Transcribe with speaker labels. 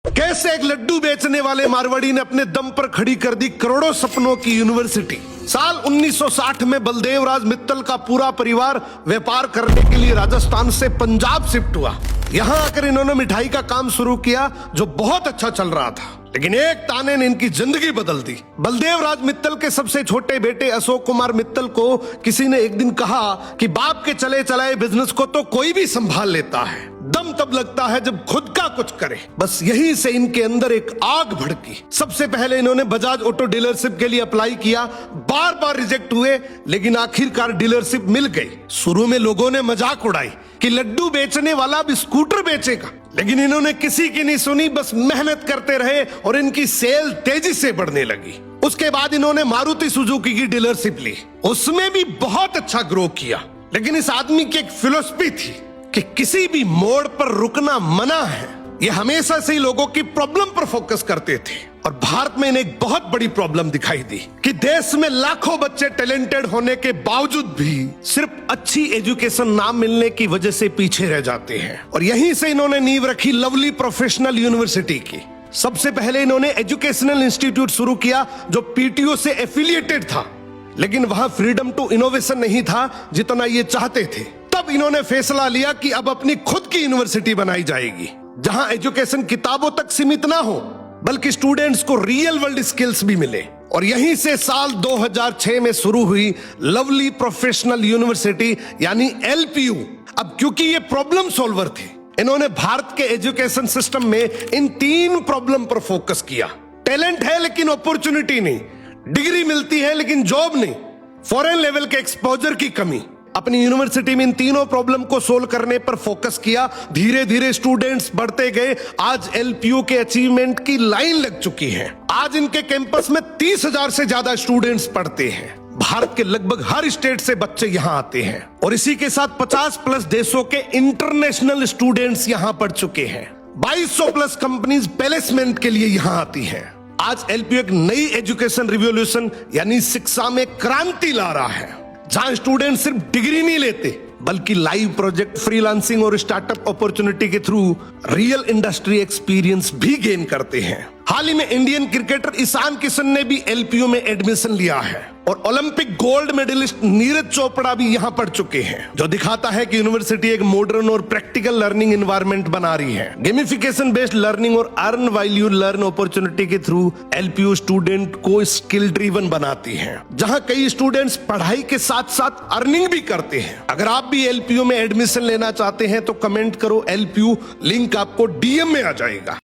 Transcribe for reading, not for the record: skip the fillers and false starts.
Speaker 1: कैसे एक लड्डू बेचने वाले मारवाड़ी ने अपने दम पर खड़ी कर दी करोड़ों सपनों की यूनिवर्सिटी। साल 1960 में बलदेव राज मित्तल का पूरा परिवार व्यापार करने के लिए राजस्थान से पंजाब शिफ्ट हुआ। यहाँ आकर इन्होंने मिठाई का काम शुरू किया जो बहुत अच्छा चल रहा था, लेकिन एक ताने ने इनकी जिंदगी बदल दी। बलदेव राज मित्तल के सबसे छोटे बेटे अशोक कुमार मित्तल को किसी ने एक दिन कहा कि बाप के चले चलाए बिजनेस को तो कोई भी संभाल लेता है, दम तब लगता है जब खुद का कुछ करे। बस यहीं से इनके अंदर एक आग भड़की। सबसे पहले इन्होंने बजाज ऑटो डीलरशिप के लिए अप्लाई किया, बार बार रिजेक्ट हुए, लेकिन आखिरकार डीलरशिप मिल गई। शुरू में लोगों ने मजाक उड़ाई कि लड्डू बेचने वाला भी स्कूटर बेचेगा, लेकिन इन्होंने किसी की नहीं सुनी, बस मेहनत करते रहे और इनकी सेल तेजी से बढ़ने लगी। उसके बाद इन्होंने मारुति सुजुकी की डीलरशिप ली, उसमें भी बहुत अच्छा ग्रो किया। लेकिन इस आदमी की एक फिलॉसफी थी कि किसी भी मोड़ पर रुकना मना है। ये हमेशा से ही लोगों की प्रॉब्लम पर फोकस करते थे और भारत में इन्हें एक बहुत बड़ी प्रॉब्लम दिखाई दी कि देश में लाखों बच्चे टैलेंटेड होने के बावजूद भी सिर्फ अच्छी एजुकेशन ना मिलने की वजह से पीछे रह जाते हैं। और यहीं से इन्होंने नींव रखी लवली प्रोफेशनल यूनिवर्सिटी की। सबसे पहले इन्होंने एजुकेशनल इंस्टीट्यूट शुरू किया जो पीटीओ से एफिलिएटेड था, लेकिन वहां फ्रीडम टू इनोवेशन नहीं था जितना ये चाहते थे। तब इन्होंने फैसला लिया कि अब अपनी खुद की यूनिवर्सिटी बनाई जाएगी, जहां एजुकेशन किताबों तक सीमित ना हो बल्कि स्टूडेंट्स को रियल वर्ल्ड स्किल्स भी मिले। और यहीं से साल 2006 में शुरू हुई लवली प्रोफेशनल यूनिवर्सिटी यानी एलपीयू। अब क्योंकि ये प्रॉब्लम सॉल्वर थे, इन्होंने भारत के एजुकेशन सिस्टम में इन 3 प्रॉब्लम पर फोकस किया। टैलेंट है लेकिन अपॉर्चुनिटी नहीं, डिग्री मिलती है लेकिन जॉब नहीं, फॉरेन लेवल के एक्सपोजर की कमी। अपनी यूनिवर्सिटी में इन तीनों प्रॉब्लम को सोल्व करने पर फोकस किया। धीरे धीरे स्टूडेंट्स बढ़ते गए। आज एलपीयू के अचीवमेंट की लाइन लग चुकी है। आज इनके कैंपस में 30,000 से ज्यादा स्टूडेंट्स पढ़ते हैं। भारत के लगभग हर स्टेट से बच्चे यहाँ आते हैं और इसी के साथ 50+ देशों के इंटरनेशनल स्टूडेंट्स यहाँ पढ़ चुके हैं। 2200+ कंपनीज प्लेसमेंट के लिए यहाँ आती हैं। आज एलपीयू एक नई एजुकेशन रिवॉल्यूशन यानी शिक्षा में क्रांति ला रहा है, जहां स्टूडेंट सिर्फ डिग्री नहीं लेते बल्कि लाइव प्रोजेक्ट, फ्रीलांसिंग और स्टार्टअप अपॉर्चुनिटी के थ्रू रियल इंडस्ट्री एक्सपीरियंस भी गेन करते हैं। हाल ही में इंडियन क्रिकेटर ईशान किशन ने भी एलपीयू में एडमिशन लिया है और Olympic gold medallist Neeraj Chopra भी यहाँ पढ़ चुके हैं, जो दिखाता है कि यूनिवर्सिटी एक मॉडर्न और प्रैक्टिकल लर्निंग एनवायरनमेंट बना रही है। गेमिफिकेशन बेस्ड लर्निंग और earn while you learn opportunity के थ्रू एलपीयू स्टूडेंट को स्किल ड्रिवन बनाती है, जहां कई स्टूडेंट्स पढ़ाई के साथ साथ अर्निंग भी करते हैं। अगर आप भी एलपीयू में एडमिशन लेना चाहते हैं तो कमेंट करो एलपीयू, लिंक आपको डीएम में आ जाएगा।